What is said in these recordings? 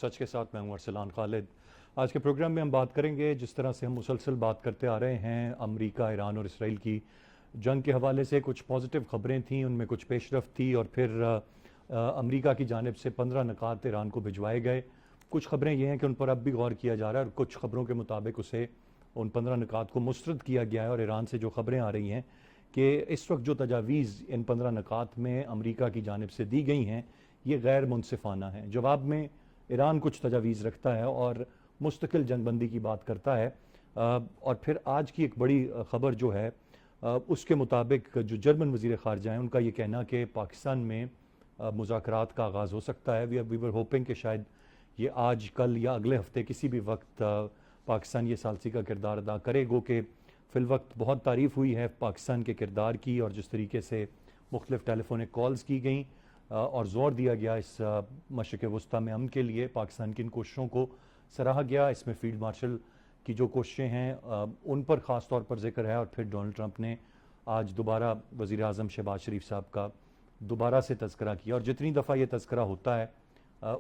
सच के साथ मैं हूं अरसलान खालिद। आज के प्रोग्राम में हम बात करेंगे, जिस तरह से हम मुसलसल बात करते आ रहे हैं अमेरिका, ईरान और इसराइल की जंग के हवाले से कुछ पॉजिटिव खबरें थीं, उनमें कुछ पेशरफ थी और फिर अमेरिका की जानिब से 15 निकात ईरान को भिजवाए गए। कुछ खबरें ये हैं कि उन पर अब भी गौर किया जा रहा है और कुछ खबरों के मुताबिक उसे उन 15 निकात को मुस्तरद किया गया है। और ईरान से जो खबरें आ रही हैं कि इस वक्त जो तजावीज़ इन 15 निकात में अमेरिका की जानिब से दी गई हैं ये गैर मुनसिफाना है। जवाब में ईरान कुछ तजावीज़ रखता है और मुस्तकिल जंगबंदी की बात करता है। और फिर आज की एक बड़ी खबर जो है उसके मुताबिक जो जर्मन वज़ीर ख़ारजा हैं उनका ये कहना कि पाकिस्तान में मुज़ाकरात का आगाज़ हो सकता है। वी वर होपिंग कि शायद ये आज, कल या अगले हफ्ते किसी भी वक्त पाकिस्तान ये सालसी का किरदार अदा करे। गो कि फ़िल वक्त बहुत तारीफ़ हुई है पाकिस्तान के किरदार की और जिस तरीके से मुख्तलिफ़ टेलीफोनिक कॉल्स की गई और ज़ोर दिया गया इस मशरिक़ वस्ता में अमन के लिए पाकिस्तान की इन कोशिशों को सराहा गया। इसमें फील्ड मार्शल की जो कोशिशें हैं उन पर ख़ास तौर पर जिक्र है। और फिर डोनाल्ड ट्रंप ने आज दोबारा वज़ीर आज़म शहबाज शरीफ साहब का दोबारा से तज़किरा किया और जितनी दफ़ा ये तज़किरा होता है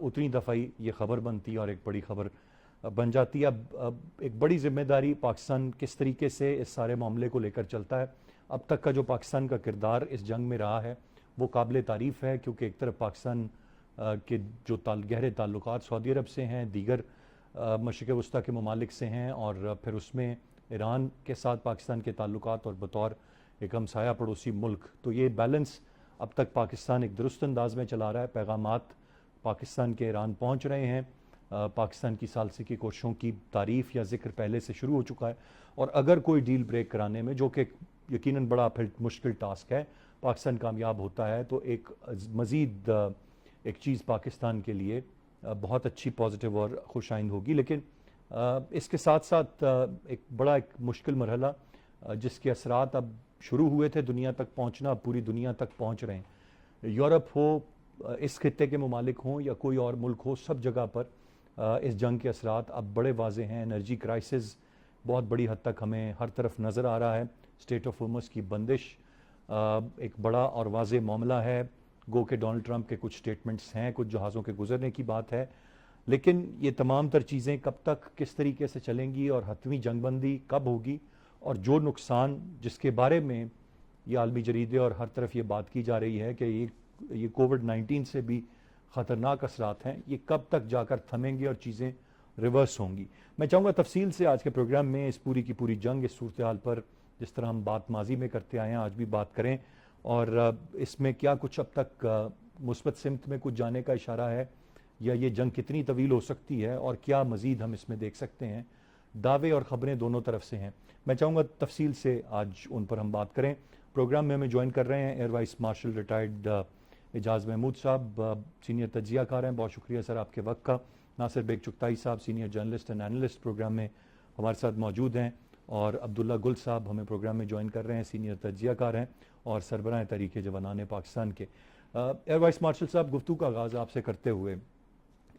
उतनी दफ़ा ही ये ख़बर बनती है और एक बड़ी ख़बर बन जाती है। अब एक बड़ी ज़िम्मेदारी पाकिस्तान किस तरीके से इस सारे मामले को लेकर चलता है। अब तक का जो पाकिस्तान का किरदार इस जंग में रहा है वो काबिल तारीफ़ है, क्योंकि एक तरफ पाकिस्तान के जो गहरे ताल्लुकात सऊदी अरब से हैं, दीगर मशरिक़ वस्ता के ममालिक से हैं और फिर उसमें ईरान के साथ पाकिस्तान के ताल्लुकात और बतौर एक हमसाया पड़ोसी मुल्क, तो ये बैलेंस अब तक पाकिस्तान एक दुरुस्त अंदाज में चला रहा है। पैगामात पाकिस्तान के ईरान पहुँच रहे हैं। पाकिस्तान की सालसी की कोशिशों की तारीफ़ या जिक्र पहले से शुरू हो चुका है और अगर कोई डील ब्रेक कराने में, जो कि यकीनन बड़ा फिर मुश्किल टास्क है, पाकिस्तान कामयाब होता है तो एक मज़ीद एक चीज़ पाकिस्तान के लिए बहुत अच्छी पॉजिटिव और खुशाइंद होगी। लेकिन इसके साथ साथ एक मुश्किल मरहला जिसके असरात अब शुरू हुए थे दुनिया तक पहुँचना, पूरी दुनिया तक पहुँच रहे हैं। यूरोप हो, इस खित्ते के ममालिक हों या कोई और मुल्क हो, सब जगह पर इस जंग के असरात अब बड़े वाज़ेह हैं। एनर्जी क्राइसिस बहुत बड़ी हद तक हमें हर तरफ नज़र आ रहा है। स्टेट ऑफ होर्मुज़ की बंदिश एक बड़ा और वाज़ेह मामला है। गो के डोनाल्ड ट्रंप के कुछ स्टेटमेंट्स हैं, कुछ जहाज़ों के गुजरने की बात है, लेकिन ये तमाम तर चीज़ें कब तक किस तरीके से चलेंगी और हतमी जंगबंदी कब होगी और जो नुकसान जिसके बारे में ये आलमी जरीदे और हर तरफ ये बात की जा रही है कि ये कोविड-19 से भी ख़तरनाक असरात हैं, ये कब तक जाकर थमेंगे और चीज़ें रिवर्स होंगी। मैं चाहूँगा तफसील से आज के प्रोग्राम में इस पूरी की पूरी जंग, इस सूरत हाल पर जिस तरह हम बात माजी में करते आए हैं आज भी बात करें और इसमें क्या कुछ अब तक मुस्बत सिमत में कुछ जाने का इशारा है या ये जंग कितनी तवील हो सकती है और क्या मज़ीद हम इसमें देख सकते हैं। दावे और ख़बरें दोनों तरफ से हैं। मैं चाहूँगा तफसील से आज उन पर हम बात करें। प्रोग्राम में हमें ज्वाइन कर रहे हैं air vice marshal retired Ejaz Mahmood साहब, सीनियर तज्जियाकार हैं। बहुत शुक्रिया सर आपके वक्त का। नासिर बेग चुगताई साहब, senior journalist and analyst, program में हमारे साथ मौजूद हैं। और अब्दुल्ला गुल साहब हमें प्रोग्राम में ज्वाइन कर रहे हैं, सीनियर तज्जियाकार हैं और सरबराह तहरीक जवानान पाकिस्तान के। एयर वाइस मार्शल साहब, गुफ्तगू का आगाज़ आपसे करते हुए,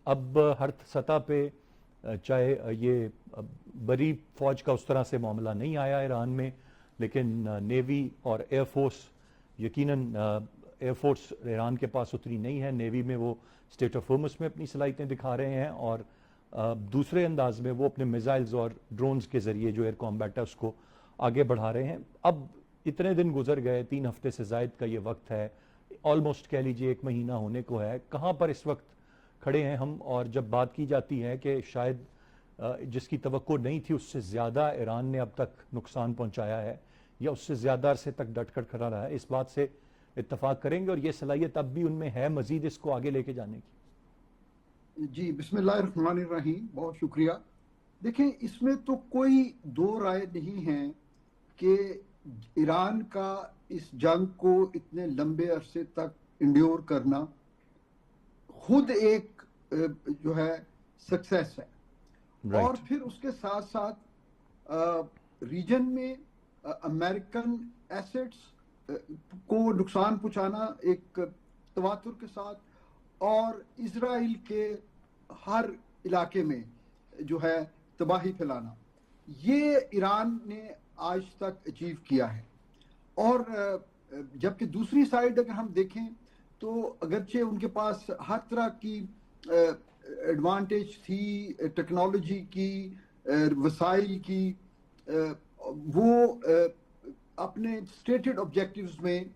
अब हर सतह पे चाहे ये बड़ी फ़ौज का उस तरह से मामला नहीं आया ईरान में, लेकिन नेवी और एयरफोर्स, यकीनन एयरफोर्स ईरान के पास उतनी नहीं है। नेवी में वो स्टेट ऑफ होर्मुज़ में अपनी सलाहियतें दिखा रहे हैं और दूसरे अंदाज में वो अपने मिसाइल्स और ड्रोन्स के ज़रिए जो एयर कॉम्बैट है उसको आगे बढ़ा रहे हैं। अब इतने दिन गुजर गए, 3 हफ्ते से ज़ायद का ये वक्त है, ऑलमोस्ट कह लीजिए 1 महीना होने को है। कहाँ पर इस वक्त खड़े हैं हम? और जब बात की जाती है कि शायद जिसकी तवक्को नहीं थी उससे ज़्यादा ईरान ने अब तक नुकसान पहुँचाया है या उससे ज़्यादा अरसे तक डट कर खड़ा रहा है, इस बात से इत्तफाक करेंगे और ये सलाहियत अब भी उनमें है मजीद इसको आगे लेके जाने की? जी, बिस्मिल्लाहिर्रहमानिर्रहीम, बहुत शुक्रिया। देखें, इसमें तो कोई दो राय नहीं है कि ईरान का इस जंग को इतने लंबे अरसे तक इंड्योर करना खुद एक जो है सक्सेस है। और फिर उसके साथ साथ रीजन में अमेरिकन एसेट्स को नुकसान पहुंचाना एक तवातुर के साथ, और इजराइल के हर इलाके में जो है तबाही फैलाना, ये ईरान ने आज तक अचीव किया है। और जबकि दूसरी साइड अगर हम देखें तो अगरचे उनके पास हर तरह की एडवांटेज थी टेक्नोलॉजी की, वसाइल की, वो अपने स्टेटेड ऑब्जेक्टिव्स में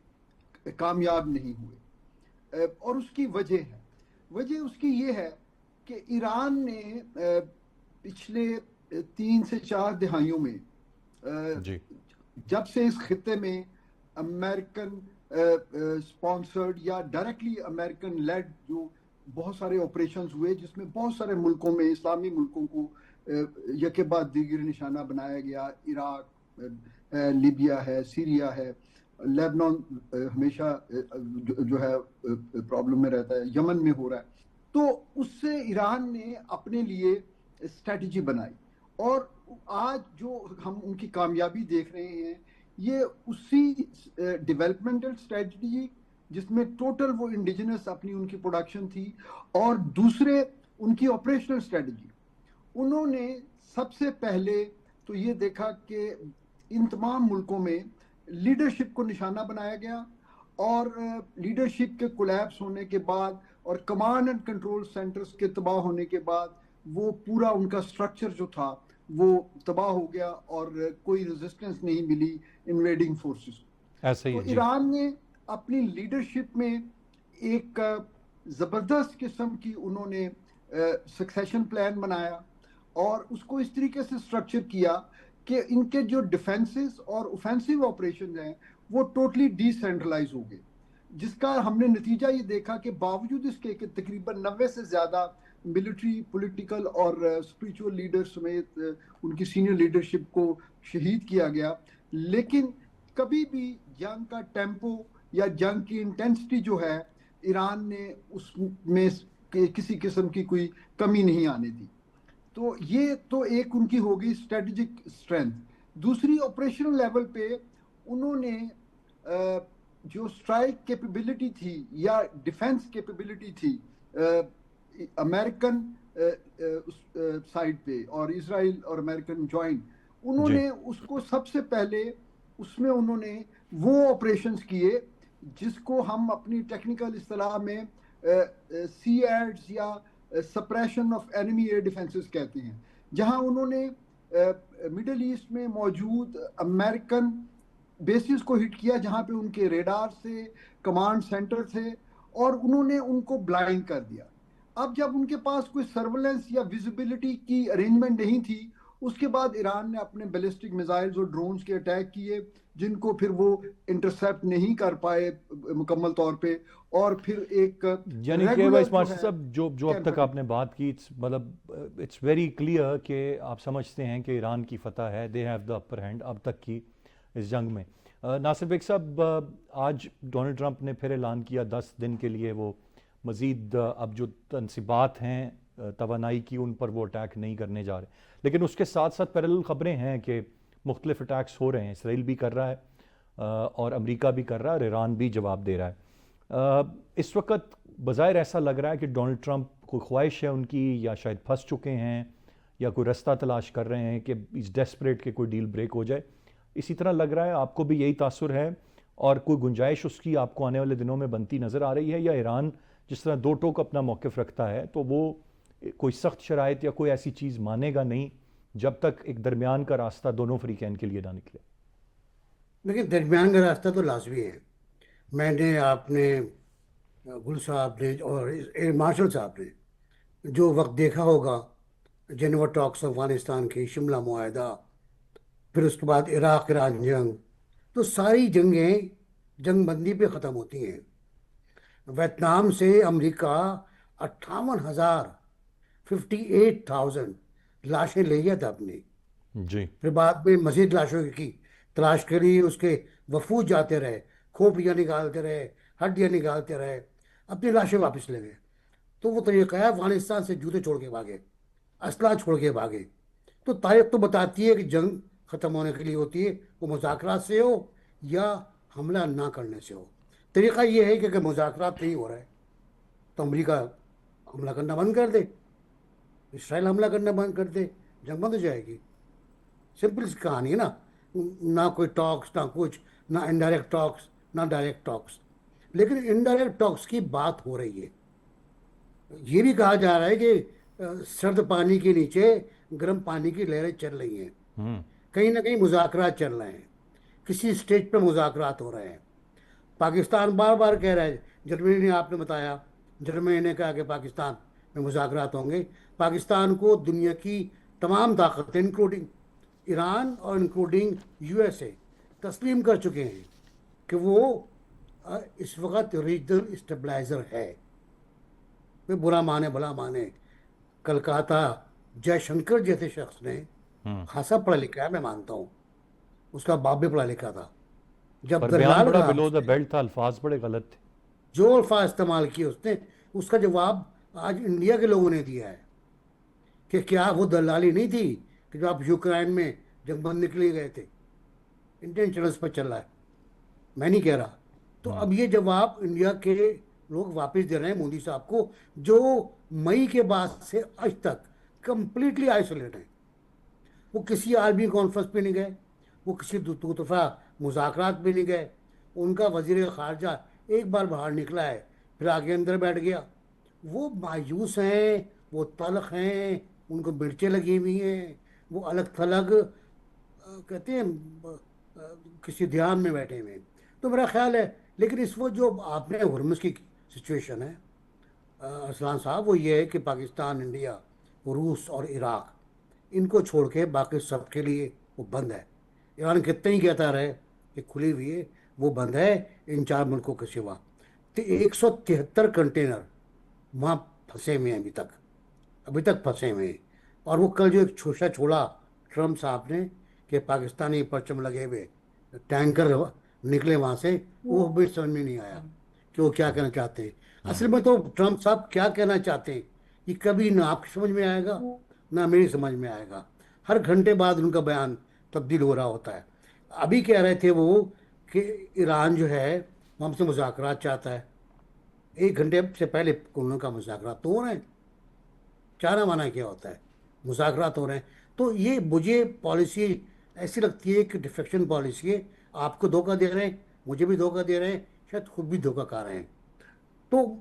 कामयाब नहीं हुए। और उसकी वजह उसकी ये है कि ईरान ने पिछले 3 से 4 दिहाइयों में जी जब से इस खित्ते में अमेरिकन स्पॉन्सर्ड या डायरेक्टली अमेरिकन लेड जो बहुत सारे ऑपरेशंस हुए, जिसमें बहुत सारे मुल्कों में, इस्लामी मुल्कों को यके बाद दीगर निशाना बनाया गया। इराक, लीबिया है, सीरिया है, लेबनान हमेशा जो है प्रॉब्लम में रहता है, यमन में हो रहा है। तो उससे ईरान ने अपने लिए स्ट्रेटजी बनाई, और आज जो हम उनकी कामयाबी देख रहे हैं ये उसी डेवलपमेंटल स्ट्रेटजी जिसमें टोटल वो इंडिजिनस अपनी उनकी प्रोडक्शन थी, और दूसरे उनकी ऑपरेशनल स्ट्रेटजी। उन्होंने सबसे पहले तो ये देखा कि इन तमाम मुल्कों में लीडरशिप को निशाना बनाया गया, और लीडरशिप के कोलैप्स होने के बाद और कमांड एंड कंट्रोल सेंटर्स के तबाह होने के बाद वो पूरा उनका स्ट्रक्चर जो था वो तबाह हो गया, और कोई रेजिस्टेंस नहीं मिली इन्वेडिंग फोर्सेस। ऐसे ही तो जी ईरान ने अपनी लीडरशिप में एक ज़बरदस्त किस्म की उन्होंने सक्सेशन प्लान बनाया, और उसको इस तरीके से स्ट्रक्चर किया कि इनके जो डिफेंसेस और ऑफेंसिव ऑपरेशन हैं वो टोटली डिसेंट्रलाइज हो गए, जिसका हमने नतीजा ये देखा कि बावजूद इसके कि तकरीबन 90 से ज़्यादा मिलिट्री, पॉलिटिकल और स्पिरिचुअल लीडर समेत उनकी सीनियर लीडरशिप को शहीद किया गया, लेकिन कभी भी जंग का टेम्पो या जंग की इंटेंसिटी जो है ईरान ने उसमें किसी किस्म की कोई कमी नहीं आने दी। तो ये तो एक उनकी होगी स्ट्रेटेजिक स्ट्रेंथ। दूसरी, ऑपरेशनल लेवल पे उन्होंने जो स्ट्राइक कैपेबिलिटी थी या डिफेंस कैपेबिलिटी थी अमेरिकन साइड पे और इजराइल और अमेरिकन जॉइंट, उन्होंने उसको सबसे पहले उसमें उन्होंने वो ऑपरेशंस किए जिसको हम अपनी टेक्निकल इस्तेलाह में सी एड्स या suppression of enemy air defences कहते हैं, जहां उन्होंने मिडल ईस्ट में मौजूद अमेरिकन बेसिस को हिट किया जहां पे उनके रेडार से कमांड सेंटर थे, और उन्होंने उनको ब्लाइंड कर दिया। अब जब उनके पास कोई सर्वेलेंस या विजिबिलिटी की अरेंजमेंट नहीं थी, उसके बाद ईरान ने अपने बैलिस्टिक मिसाइल्स और ड्रोन्स के अटैक किए, जिनको फिर वो इंटरसेप्ट नहीं कर पाए मुकम्मल तौर पे, और फिर एक यानी कि भाई स्मार्ट साहब जो अब तक आपने बात की, मतलब इट्स वेरी क्लियर कि आप समझते हैं कि ईरान की फतह है, they have the upper hand अब तक की इस जंग में। नासिर बेग साहब, आज डोनाल्ड ट्रंप ने फिर ऐलान किया 10 दिन के लिए वो मज़ीद अब जो तनसीबात हैं तवानाई की उन पर वो अटैक नहीं करने जा रहे, लेकिन उसके साथ साथ पैरेलल ख़बरें हैं कि मुख्तलिफ अटैक्स हो रहे हैं, इसराइल भी कर रहा है और अमेरिका भी कर रहा है और ईरान भी जवाब दे रहा है। इस वक्त बज़ाहिर ऐसा लग रहा है कि डोनाल्ड ट्रंप को ख्वाहिश है उनकी, या शायद फंस चुके हैं या कोई रास्ता तलाश कर रहे हैं कि इस डेस्परेट के कोई डील ब्रेक हो जाए। इसी तरह लग रहा है, आपको भी यही तासुर है, और कोई गुंजाइश उसकी आपको आने वाले दिनों में बनती नज़र आ रही है, या ईरान जिस तरह दो टोक अपना मौक़िफ़ रखता है तो वो कोई सख्त शराइत या कोई ऐसी चीज़ मानेगा नहीं जब तक एक दरमियान का रास्ता दोनों फ्रीकैन के लिए ना निकले? देखिए, दरमियान का रास्ता तो लाजमी है। मैंने, आपने, गुल साहब ने और एयर मार्शल साहब ने जो वक्त देखा होगा, जेनेवा टॉक्स अफगानिस्तान की, शिमला मुआहदा, फिर उसके बाद इराक ईरान जंग, तो सारी जंगें जंगबंदी पे ख़त्म होती हैं। वियतनाम से अमेरिका 58,000 58,000 लाशें ले गया था अपनी। जी फिर बाद में मजीद लाशों की तलाश करी, उसके वफूद जाते रहे, खोपड़ियाँ निकालते रहे, हड्डियाँ निकालते रहे, अपनी लाशें वापस ले गए। तो वो तरीका है, अफगानिस्तान से जूते छोड़ के भागे, असला छोड़ के भागे। तो तारीख तो बताती है कि जंग ख़त्म होने के लिए होती है, वो मुज़ाकरात से हो या हमला ना करने से हो। तरीका ये है कि अगर मुज़ाकरात नहीं हो रहा है तो अमेरिका हमला करना बंद कर दे, इसराइल हमला करना बंद कर दे, जंग बंद हो जाएगी। सिंपल सी कहानी है ना। ना कोई टॉक्स, ना कुछ, ना इनडायरेक्ट टॉक्स, ना डायरेक्ट टॉक्स। लेकिन इनडायरेक्ट टॉक्स की बात हो रही है। ये भी कहा जा रहा है कि सर्द पानी के नीचे गर्म पानी की लहरें चल रही हैं। हम्म। कहीं ना कहीं मुज़ाकरात चल रहे हैं, किसी स्टेज पे मुज़ाकरात हो रहे हैं। पाकिस्तान बार बार कह रहा है, जर्मनी ने, आपने बताया, जर्मनी ने कहा कि पाकिस्तान में मुज़ाकरात होंगे। पाकिस्तान को दुनिया की तमाम ताकतें इंक्लूडिंग ईरान और इंक्लूडिंग यूएसए तस्लीम कर चुके हैं कि वो इस वक्त रीजनल स्टेबलाइजर है। वे बुरा माने भला माने, कल कहा था जयशंकर जैसे शख्स ने, हम्म। खासा पढ़ा लिखा है मैं मानता हूँ, उसका बाप भी पढ़ा लिखा था, जब पर बयान दरलाल बड़ा कहा बिलो द उसने, बेल्ट था, अल्फाज बड़े गलत थे। जो अल्फाज इस्तेमाल किए उसने, उसका जवाब आज इंडिया के लोगों ने दिया है कि क्या वो दलाली नहीं थी कि जो आप यूक्रेन में जंग बंद निकले गए थे। इंडियन चैनल्स पर चल रहा है, मैं नहीं कह रहा। तो हम्म। अब ये जवाब इंडिया के लोग वापस दे रहे हैं मोदी साहब को, जो मई के बाद से आज तक कंप्लीटली आइसोलेट है। वो किसी आर्मी कॉन्फ्रेंस पे नहीं गए, वो किसी दो तरफा मुज़ाकरात पे नहीं गए। उनका वजीर खारजा एक बार बाहर निकला है, फिर आगे अंदर बैठ गया। वो मायूस हैं, वो तल्ख हैं, उनको मिर्चें लगी हुई हैं, वो अलग थलग कहते हैं किसी ध्यान में बैठे हुए हैं। तो मेरा ख्याल है, लेकिन इस वो जो आपने हुर्मुज़ की सिचुएशन है अरसलान साहब, वो ये है कि पाकिस्तान, इंडिया, रूस और इराक, इनको छोड़ के बाकी सबके लिए वो बंद है। ईरान कितने ही कहता रहे कि खुली हुई है, वो बंद है इन चार मुल्कों के सिवा। तो 173 कंटेनर वहाँ फंसे हुए हैं अभी तक फंसे हुए हैं। और वो कल जो एक छोटा छोड़ा ट्रम्प साहब ने कि पाकिस्तानी परचम लगे हुए टैंकर निकले वहाँ से, वो भी समझ में नहीं आया कि वो क्या कहना चाहते हैं। असल में तो ट्रम्प साहब क्या कहना चाहते हैं ये कभी ना आपकी समझ में आएगा ना मेरी समझ में आएगा। हर घंटे बाद उनका बयान तब्दील हो रहा होता है। अभी कह रहे थे वो कि ईरान जो है वो हमसे मुज़ाकरात चाहता है। एक घंटे से पहले उनका मुज़ाकरात तो हो रहे हैं। चारा माना क्या होता है, मुज़ाकरात हो रहे हैं। तो ये मुझे पॉलिसी ऐसी लगती है कि डिफेक्शन पॉलिसी है। आपको धोखा दे रहे हैं, मुझे भी धोखा दे रहे हैं, शायद खुद भी धोखा खा रहे हैं। तो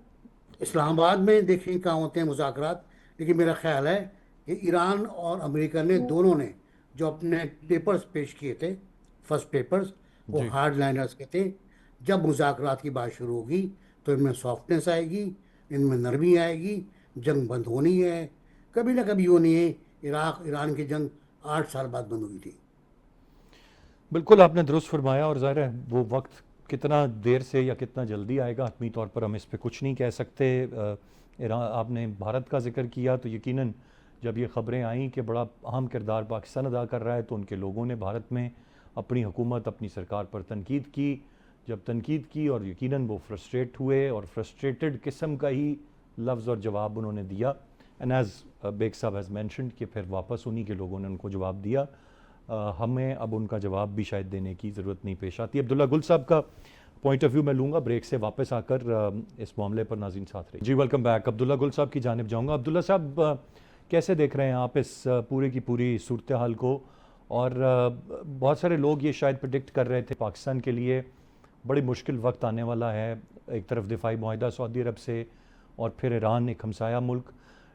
इस्लामाबाद में देखें कहाँ होते हैं मुज़ाकरात। लेकिन मेरा ख्याल है कि ईरान और अमेरिका ने, दोनों ने जो अपने पेपर्स पेश किए थे, फर्स्ट पेपर्स, वो जी। हार्ड लाइनर्स के थे। जब मुज़ाकरात की बात शुरू होगी तो इनमें सॉफ्टनेस आएगी, इनमें नरमी आएगी, जंग बंद होनी है। कभी ना कभी वो नहीं है, इराक ईरान की जंग 8 साल बाद बंद हुई थी। बिल्कुल आपने दुरुस्त फरमाया, और ज़ाहिर है वो वक्त कितना देर से या कितना जल्दी आएगा हतमी तौर पर हम इस पे कुछ नहीं कह सकते। ईरान, आपने भारत का जिक्र किया तो यकीनन जब ये ख़बरें आईं कि बड़ा अहम किरदार पाकिस्तान अदा कर रहा है, तो उनके लोगों ने भारत में अपनी हुकूमत, अपनी सरकार पर तनकीद की। जब तनकीद की और यकीनन वो फ्रस्ट्रेट हुए, और फ्रस्ट्रेटेड किस्म का ही लफ्ज़ और जवाब उन्होंने दिया। एंड एज़ बेग साहब हैज़ मैंशनड कि फिर वापस उन्हीं के लोगों ने उनको जवाब दिया। हमें अब उनका जवाब भी शायद देने की ज़रूरत नहीं पेश आती। अब्दुल्ला गुल साहब का पॉइंट ऑफ व्यू मैं लूँगा ब्रेक से वापस आकर, इस मामले पर नाज़रीन साथ रहे। जी, वेलकम बैक। अब्दुल्ला गुल साहब की जानिब जाऊँगा। अब्दुल्ला साहब, कैसे देख रहे हैं आप इस पूरे की पूरी सूरत हाल को? और बहुत सारे लोग ये शायद प्रिडिक्ट कर रहे थे पाकिस्तान के लिए बड़ी मुश्किल वक्त आने वाला है। एक तरफ दिफाई मुआहिदा सऊदी अरब से, और फिर ईरान, एक हमसाया मुल्क।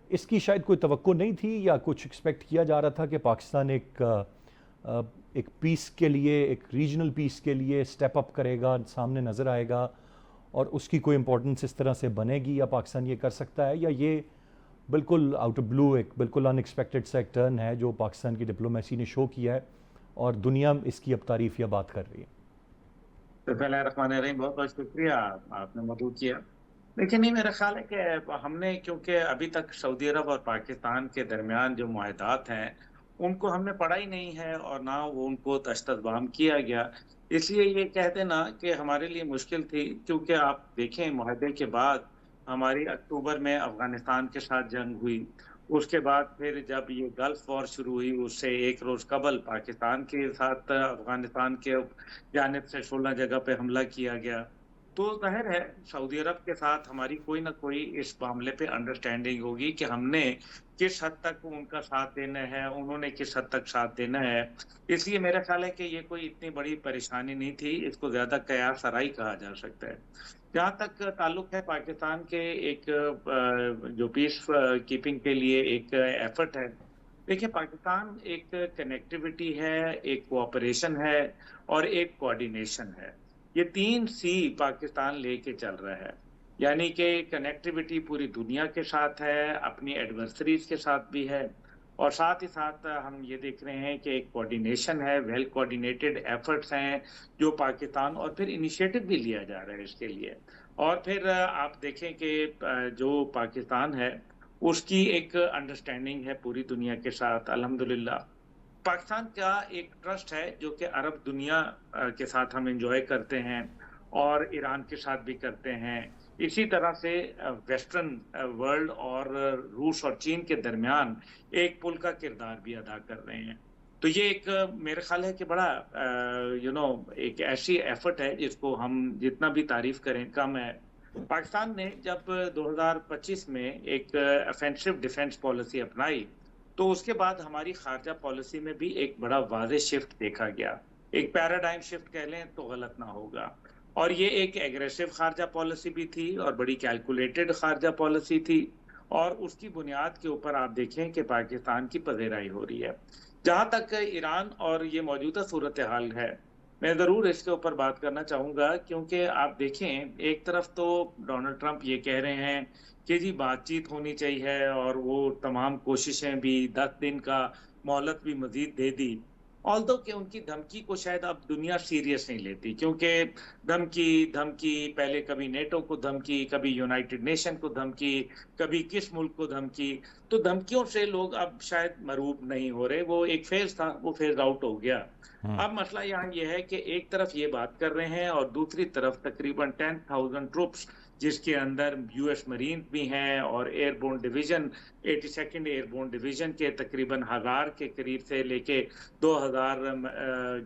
इसकी शायद कोई तवक्को नहीं थी, या कुछ एक्सपेक्ट किया जा रहा था कि पाकिस्तान एक पीस के लिए, एक रीजनल पीस के लिए स्टेप अप करेगा, सामने नज़र आएगा, और उसकी कोई इंपॉर्टेंस इस तरह से बनेगी, या पाकिस्तान ये कर सकता है, या ये बिल्कुल आउट ऑफ ब्लू एक बिल्कुल अनएक्सपेक्टेड सा एक टर्न है जो पाकिस्तान की डिप्लोमेसी ने शो किया है और दुनिया इसकी अब तारीफ या बात कर रही है? तो पहले रहमान रहीम, बहुत बहुत शुक्रिया आपने मदऊ किया। लेकिन नहीं, मेरा ख्याल है कि हमने, क्योंकि अभी तक सऊदी अरब और पाकिस्तान के दरमियान जो मुआहदात हैं उनको हमने पढ़ा ही नहीं है, और ना वो उनको तश्तबाम किया गया। इसलिए ये कहते ना कि हमारे लिए मुश्किल थी, क्योंकि आप देखें मुआहदे के बाद हमारी अक्टूबर में अफगानिस्तान के साथ जंग हुई। उसके बाद फिर जब ये गल्फ वॉर शुरू हुई, उससे एक रोज कबल पाकिस्तान के साथ अफगानिस्तान के जानिब से 16 जगह पे हमला किया गया। तो ज़ाहिर है सऊदी अरब के साथ हमारी कोई ना कोई इस मामले पे अंडरस्टैंडिंग होगी कि हमने किस हद तक उनका साथ देना है, उन्होंने किस हद तक साथ देना है। इसलिए मेरा ख़्याल है कि ये कोई इतनी बड़ी परेशानी नहीं थी, इसको ज़्यादा कयास-आराई कहा जा सकता है। जहाँ तक ताल्लुक है पाकिस्तान के एक जो पीस कीपिंग के लिए एक एफर्ट है। देखिए पाकिस्तान एक कनेक्टिविटी है, एक कोऑपरेशन है और एक कोऑर्डिनेशन है। ये 3 सी पाकिस्तान लेके चल रहा है। यानी कि कनेक्टिविटी पूरी दुनिया के साथ है, अपनी एडवर्सरीज़ के साथ भी है और साथ ही साथ हम ये देख रहे हैं कि एक कोऑर्डिनेशन है, वेल कोऑर्डिनेटेड एफर्ट्स हैं, जो पाकिस्तान और फिर इनिशिएटिव भी लिया जा रहा है इसके लिए। और फिर आप देखें कि जो पाकिस्तान है, उसकी एक अंडरस्टैंडिंग है पूरी दुनिया के साथ अल्हम्दुलिल्लाह। पाकिस्तान का एक ट्रस्ट है जो कि अरब दुनिया के साथ हम एंजॉय करते हैं और ईरान के साथ भी करते हैं। इसी तरह से वेस्टर्न वर्ल्ड और रूस और चीन के दरमियान एक पुल का किरदार भी अदा कर रहे हैं। तो ये एक मेरे ख्याल है कि बड़ा एक ऐसी एफर्ट है जिसको हम जितना भी तारीफ करें कम है। पाकिस्तान ने जब 2025 में एक ऑफेंसिव डिफेंस पॉलिसी अपनाई तो उसके बाद हमारी खारजा पॉलिसी में भी एक बड़ा वाज़ेह शिफ्ट देखा गया। एक पैराडाइम शिफ्ट कह लें तो गलत ना होगा। और ये एक एग्रेसिव खारजा पॉलिसी भी थी और बड़ी कैलकुलेटेड खारजा पॉलिसी थी और उसकी बुनियाद के ऊपर आप देखें कि पाकिस्तान की पज़ेराई हो रही है। जहाँ तक ईरान और ये मौजूदा सूरत हाल है, मैं ज़रूर इसके ऊपर बात करना चाहूँगा क्योंकि आप देखें एक तरफ तो डोनाल्ड ट्रंप ये कह रहे हैं कि जी बातचीत होनी चाहिए और वो तमाम कोशिशें भी 10 दिन का मोहलत भी मज़ीद दे दी। ऑल्दो कि उनकी धमकी को शायद अब दुनिया सीरियस नहीं लेती क्योंकि धमकी पहले कभी नेटो को धमकी, कभी यूनाइटेड नेशन को धमकी, कभी किस मुल्क को धमकी। तो धमकियों से लोग अब शायद मरूब नहीं हो रहे। वो एक फेज़ था, वो फेज़ आउट हो गया। अब मसला यहाँ ये है कि एक तरफ ये बात कर रहे हैं और दूसरी तरफ तकरीबन 10,000 ट्रूप्स जिसके अंदर यूएस मरीन भी हैं और airborne division 82nd airborne division के तकरीबन 1000 के करीब से लेके 2000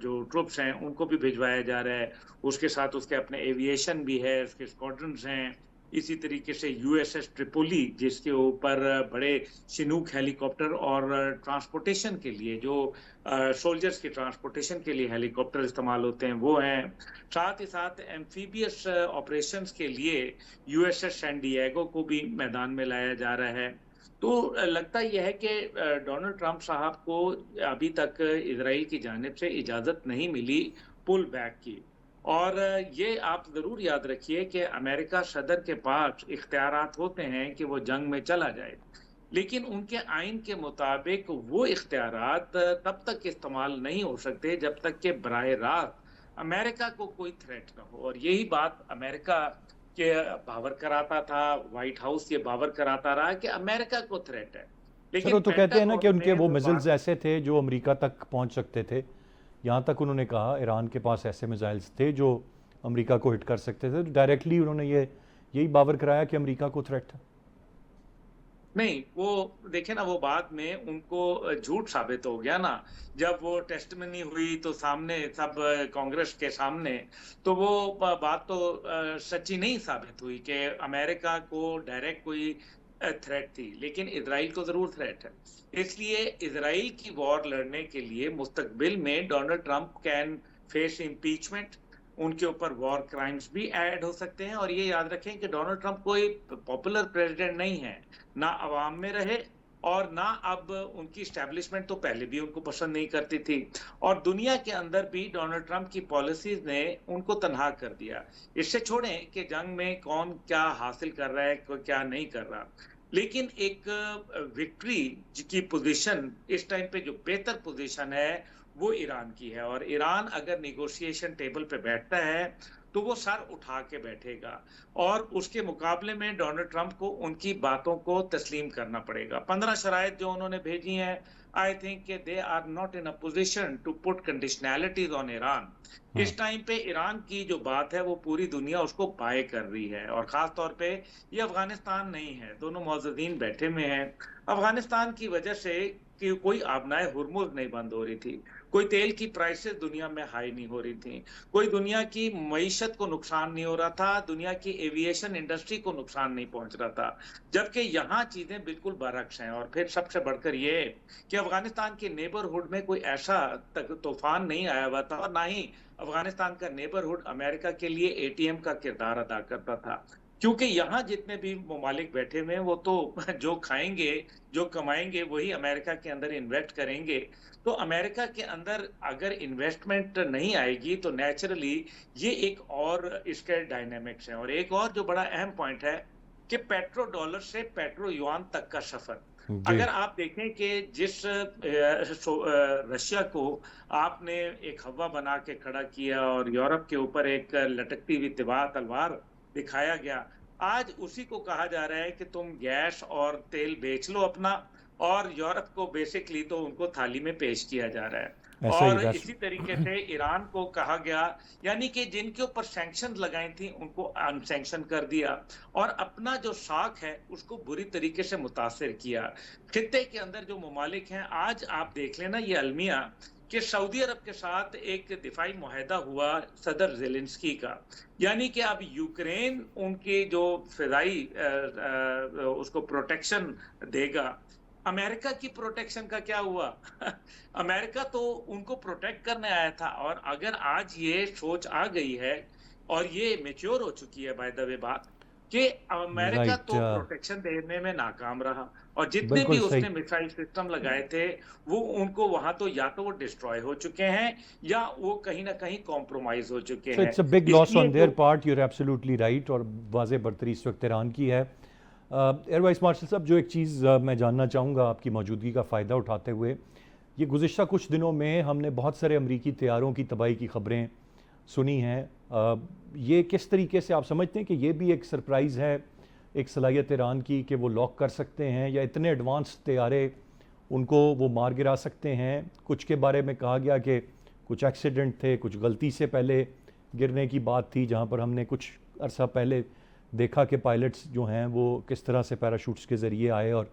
जो ट्रूप्स हैं उनको भी भिजवाया जा रहा है। उसके साथ उसके अपने एविएशन भी है, उसके स्क्वाड्रन्स हैं। इसी तरीके से यूएसएस ट्रिपोली जिसके ऊपर बड़े चिनूक हेलीकॉप्टर और ट्रांसपोर्टेशन के लिए जो सोल्जर्स की ट्रांसपोर्टेशन के लिए हेलीकॉप्टर इस्तेमाल होते हैं वो हैं। साथ ही साथ एम्फीबियस ऑपरेशंस के लिए यूएसएस सैन डिएगो को भी मैदान में लाया जा रहा है। तो लगता यह है कि डोनाल्ड ट्रंप साहब को अभी तक इजराइल की जानिब से इजाज़त नहीं मिली पुल बैक की। और ये आप ज़रूर याद रखिए कि अमेरिका सदर के पास इख्तियारात होते हैं कि वो जंग में चला जाए, लेकिन उनके आइन के मुताबिक वो इख्तियारात तब तक इस्तेमाल नहीं हो सकते जब तक कि बराह रास्त अमेरिका को कोई थ्रेट ना हो। और यही बात अमेरिका के बावर कराता था, व्हाइट हाउस ये बावर कराता रहा कि अमेरिका को थ्रेट है। चलो, तो कहते हैं ना कि उनके वो मिसाइल्स ऐसे थे जो अमेरिका तक पहुंच सकते थे। यहाँ तक उन्होंने कहा ईरान के पास ऐसे मिसाइल्स थे जो अमेरिका को हिट कर सकते थे। तो डायरेक्टली उन्होंने यही बावर कराया कि अमेरिका को थ्रेट था। नहीं, वो देखे ना, वो बाद में उनको झूठ साबित हो गया ना। जब वो टेस्टिमनी हुई तो सामने सब कांग्रेस के सामने, तो वो बात तो सच्ची नहीं साबित हुई कि अमेरिका को डायरेक्ट कोई थ्रेट थी, लेकिन इजराइल को जरूर थ्रेट है। इसलिए इजराइल की वॉर लड़ने के लिए मुस्तकबिल में Donald Trump can face impeachment, उनके ऊपर वॉर क्राइम्स भी ऐड हो सकते हैं। और ये याद रखें कि डोनाल्ड ट्रंप कोई पॉपुलर प्रेसिडेंट नहीं है, ना अवाम में रहे और ना अब उनकी एस्टैब्लिशमेंट तो पहले भी उनको पसंद नहीं करती थी और दुनिया के अंदर भी डोनाल्ड ट्रंप की पॉलिसीज ने उनको तनहा कर दिया। इससे छोड़ें कि जंग में कौन क्या हासिल कर रहा है, कोई क्या नहीं कर रहा, लेकिन एक विक्ट्री की पोजीशन इस टाइम पे जो बेहतर पोजीशन है वो ईरान की है। और ईरान अगर निगोशिएशन टेबल पे बैठता है तो वो सर उठा के बैठेगा और उसके मुकाबले में डोनाल्ड ट्रंप को उनकी बातों को तस्लीम करना पड़ेगा। 15 शराइत जो उन्होंने भेजी हैं, आई थिंक कि they are not in a position to put conditionalities on Iran. इस टाइम पे ईरान की जो बात है वो पूरी दुनिया उसको बाय कर रही है और खास तौर पे ये अफगानिस्तान नहीं है, दोनों मौजूदीन बैठे में हैं। अफगानिस्तान की वजह से कि कोई आबनाए हुरमुज नहीं बंद हो रही थी, कोई तेल की प्राइसेस दुनिया में हाई नहीं हो रही थी, कोई दुनिया की मईशत को नुकसान नहीं हो रहा था, दुनिया की एविएशन इंडस्ट्री को नुकसान नहीं पहुंच रहा था, जबकि यहाँ चीजें बिल्कुल बरअक्स हैं। और फिर सबसे बढ़कर ये कि अफगानिस्तान के नेबरहुड में कोई ऐसा तूफान नहीं आया हुआ था, और ना ही अफगानिस्तान का नेबरहुड अमेरिका के लिए एटीएम का किरदार अदा करता था। क्योंकि यहाँ जितने भी ममालिक बैठे हुए हैं वो तो जो खाएंगे, जो कमाएंगे, वही अमेरिका के अंदर इन्वेस्ट करेंगे। तो अमेरिका के अंदर अगर इन्वेस्टमेंट नहीं आएगी तो नेचुरली ये एक और इसके डायनेमिक्स हैं। और एक और जो बड़ा अहम पॉइंट है कि पेट्रो डॉलर से पेट्रो युआन तक का सफर, जी अगर आप देखें कि जिस रशिया को आपने एक हवा बना के खड़ा किया और यूरोप के ऊपर एक लटकती हुई तलवार दिखाया गया, आज उसी को कहा जा रहा है कि तुम गैस और तेल बेच लो अपना, और यूरोप को बेसिकली तो उनको थाली में पेश किया जा रहा है। ऐसा ही और वैसे इसी तरीके से ईरान को कहा गया, यानी कि जिनके ऊपर सैंक्शन लगाई थी उनको अनसैंक्शन कर दिया, और अपना जो साख है उसको बुरी तरीके से मुतासिर किया। खित्ते के अंदर जो ममालिक हैं, आज आप देख लेना ये अलमिया कि सऊदी अरब के साथ एक दिफाई मुआहदा हुआ सदर ज़ेलेंस्की का, यानी कि अब यूक्रेन उनकी जो फिजाई उसको प्रोटेक्शन देगा। अमेरिका की प्रोटेक्शन का क्या हुआ? अमेरिका तो उनको प्रोटेक्ट करने आया था, और अगर आज ये सोच आ गई है और ये मैच्योर हो चुकी है बाय द वे बात कि अमेरिका तो राइट प्रोटेक्शन देने में नाकाम रहा, और जितने भी बिल्कुल सही उसने मिसाइल सिस्टम लगाए थे वो उनको वहां तो या तो वो डिस्ट्रॉय हो चुके हैं या वो कहीं ना कहीं कॉम्प्रोमाइज हो चुके सो हैं। इट्स अ बिग लॉस इसलिए on their part, you are absolutely right, और वाज़ेह बरतरी इस वक्त ईरान की है। एयर वाइस मार्शल साहब, जो एक चीज़ मैं जानना चाहूँगा आपकी मौजूदगी का फ़ायदा उठाते हुए, ये गुज़िश्ता कुछ दिनों में हमने बहुत सारे अमरीकी तैयारों की तबाही की खबरें सुनी हैं। ये किस तरीके से आप समझते हैं कि ये भी एक सरप्राइज़ है, एक सलाहियत ईरान की कि वो लॉक कर सकते हैं, या इतने एडवांस तैयारे उनको वो मार गिरा सकते हैं? कुछ के बारे में कहा गया कि कुछ एक्सीडेंट थे, कुछ गलती से पहले गिरने की बात थी, जहाँ पर हमने कुछ अरसा पहले देखा कि पायलट्स जो हैं वो किस तरह से पैराशूट्स के ज़रिए आए, और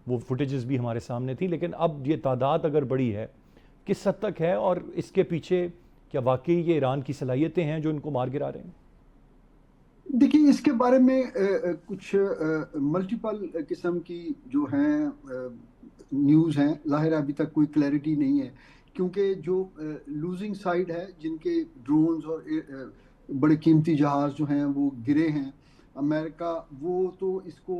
वो फुटेजेस भी हमारे सामने थी। लेकिन अब ये तादाद अगर बड़ी है, किस हद तक है, और इसके पीछे क्या वाकई ये ईरान की सलाहियतें हैं जो इनको मार गिरा रहे हैं? देखिए, इसके बारे में कुछ मल्टीपल किस्म की जो हैं न्यूज़ हैं। ज़ाहिर है अभी तक कोई क्लैरिटी नहीं है, क्योंकि जो लूजिंग साइड है, जिनके ड्रोन्स और बड़े कीमती जहाज़ जो हैं वो गिरे हैं, अमेरिका वो तो इसको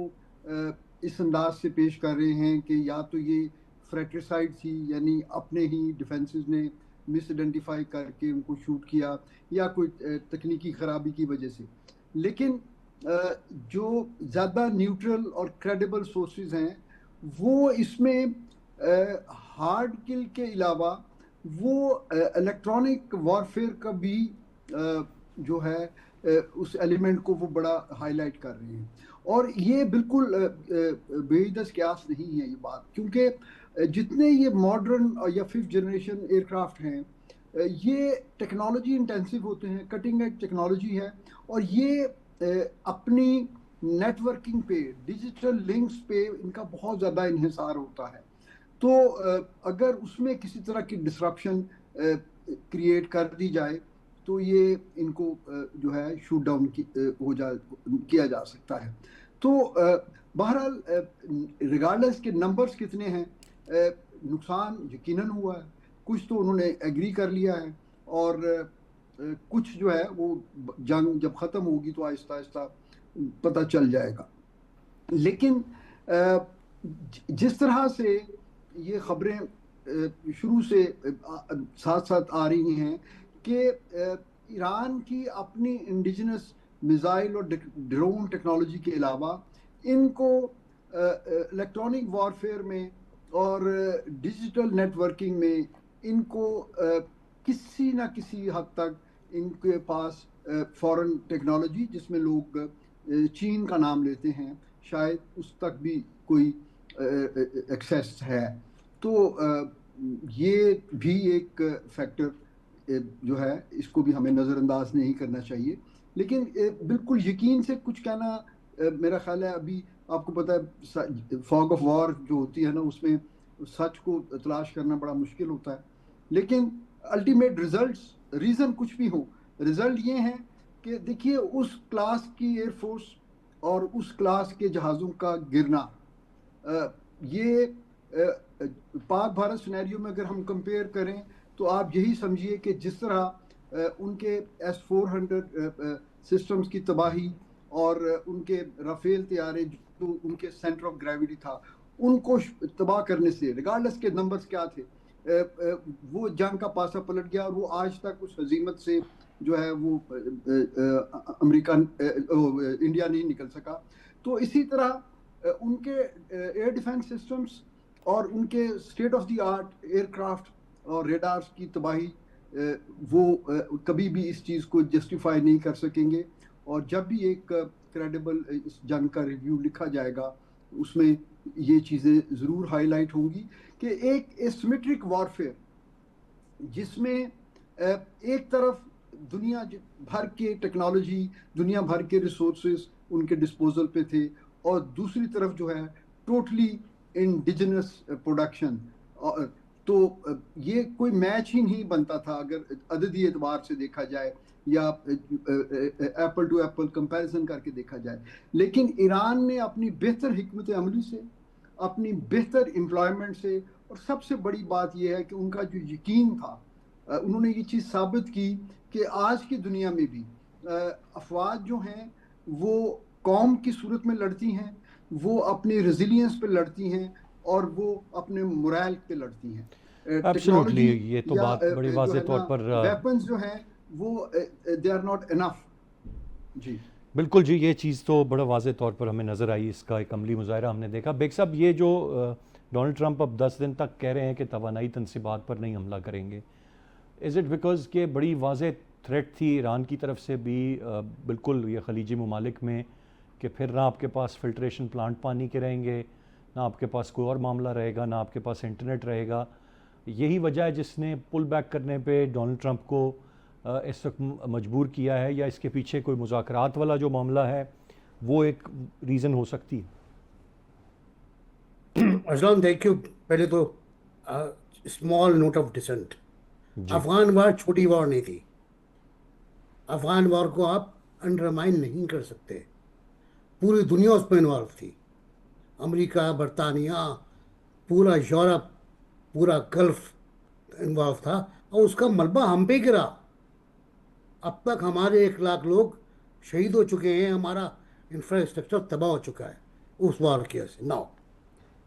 इस अंदाज से पेश कर रहे हैं कि या तो ये फ्रैट्रिसाइड थी, यानी अपने ही डिफेंसेस ने मिस आइडेंटिफाई करके उनको शूट किया, या कोई तकनीकी खराबी की वजह से। लेकिन जो ज़्यादा न्यूट्रल और क्रेडिबल सोर्सेज हैं वो इसमें हार्ड किल के अलावा वो इलेक्ट्रॉनिक वॉरफेयर का भी जो है उस एलिमेंट को वो बड़ा हाईलाइट कर रहे हैं। और ये बिल्कुल बेहिदस क्यास नहीं है ये बात, क्योंकि जितने ये मॉडर्न या 5th जनरेशन एयरक्राफ्ट हैं, ये टेक्नोलॉजी इंटेंसिव होते हैं, कटिंग एज टेक्नोलॉजी है, और ये अपनी नेटवर्किंग पे, डिजिटल लिंक्स पे इनका बहुत ज़्यादा इन्हिसार होता है। तो अगर उसमें किसी तरह की डिसरप्शन क्रिएट कर दी जाए तो ये इनको जो है शूट डाउन किया जा सकता है। तो बहरहाल रिगार्डलेस के नंबर्स कितने हैं, नुकसान यकीनन हुआ है, कुछ तो उन्होंने एग्री कर लिया है, और कुछ जो है वो जंग जब ख़त्म होगी तो आहिस्ता आहिस्ता पता चल जाएगा। लेकिन जिस तरह से ये खबरें शुरू से साथ साथ आ रही हैं कि ईरान की अपनी इंडिजिनस मिसाइल और ड्रोन टेक्नोलॉजी के अलावा इनको इलेक्ट्रॉनिक वॉरफेयर में और डिजिटल नेटवर्किंग में इनको किसी ना किसी हद तक इनके पास फॉरेन टेक्नोलॉजी, जिसमें लोग चीन का नाम लेते हैं, शायद उस तक भी कोई एक्सेस है। तो ये भी एक फैक्टर जो है, इसको भी हमें नज़रअंदाज नहीं करना चाहिए। लेकिन बिल्कुल यकीन से कुछ कहना, मेरा ख्याल है अभी आपको पता है फॉग ऑफ वॉर जो होती है ना, उसमें सच को तलाश करना बड़ा मुश्किल होता है। लेकिन अल्टीमेट रिजल्ट्स, रीज़न कुछ भी हो, रिजल्ट ये है कि देखिए उस क्लास की एयरफोर्स और उस क्लास के जहाज़ों का गिरना, ये पाक भारत सिनेरियो में अगर हम कंपेयर करें तो आप यही समझिए कि जिस तरह उनके S-400 सिस्टम्स की तबाही और उनके राफेल तैयारे जो उनके सेंटर ऑफ ग्रेविटी था उनको तबाह करने से, रिगार्डलेस के नंबर्स क्या थे, वो जंग का पासा पलट गया और वो आज तक उस हजीमत से जो है वो इंडिया नहीं निकल सका। तो इसी तरह उनके एयर डिफेंस सिस्टम्स और उनके state of the art aircraft और रेडार्स की तबाही, वो कभी भी इस चीज़ को जस्टिफाई नहीं कर सकेंगे। और जब भी एक क्रेडिबल इस जंग का रिव्यू लिखा जाएगा उसमें ये चीज़ें ज़रूर हाईलाइट होंगी कि एक एसिमेट्रिक वॉरफेयर जिसमें एक तरफ दुनिया भर के टेक्नोलॉजी, दुनिया भर के रिसोर्सेज उनके डिस्पोजल पे थे और दूसरी तरफ जो है टोटली इंडिजिनस प्रोडक्शन, तो ये कोई मैच ही नहीं बनता था अगर अददी एतबार से देखा जाए या एप्पल टू एप्पल कंपैरिजन करके देखा जाए। लेकिन ईरान ने अपनी बेहतर हिकमत अमली से, अपनी बेहतर एम्प्लॉयमेंट से, और सबसे बड़ी बात यह है कि उनका जो यकीन था, उन्होंने ये चीज़ साबित की कि आज की दुनिया में भी अफवाज जो हैं वो कौम की सूरत में लड़ती हैं, वो अपनी रेजिलियंस पे लड़ती हैं और वो अपने मोरल पे लड़ती हैं। एब्सोल्युटली, ये तो बात बड़ी वाज़ेह तौर पर वेपन्स जो हैं वो दे आर नॉट इनफ। जी बिल्कुल जी, ये चीज़ तो बड़ा वाज़ेह तौर पर हमें नज़र आई, इसका एक अमली मुज़ाहरा हमने देखा। बेग साहब, ये जो डोनाल्ड ट्रंप अब 10 दिन तक कह रहे हैं कि तवानाई तनसीबात पर नहीं हमला करेंगे, इज़ इट बिकॉज के बड़ी वाज़ेह थ्रेट थी ईरान की तरफ से भी बिल्कुल ये खलीजी ममालिक में कि फिर ना आपके पास फिल्ट्रेशन प्लांट पानी के रहेंगे, ना आपके पास कोई और मामला रहेगा, ना आपके पास इंटरनेट रहेगा। यही वजह है जिसने पुल बैक करने पे डोनाल्ड ट्रंप को इस वक्त मजबूर किया है, या इसके पीछे कोई मुज़ाकरात वाला जो मामला है वो एक रीज़न हो सकती है? Aslam, thank you. पहले तो small note of descent, Afghan war छोटी वार नहीं थी। अफगान वार को आप अंडरमाइन नहीं कर सकते, पूरी दुनिया उसमें इन्वॉल्व थी। अमेरिका, बरतानिया, पूरा यूरोप, पूरा गल्फ इन्वॉल्व था और उसका मलबा हम पे गिरा। अब तक हमारे 1 लाख लोग शहीद हो चुके हैं, हमारा इंफ्रास्ट्रक्चर तबाह हो चुका है उस वार की वजह से। नाउ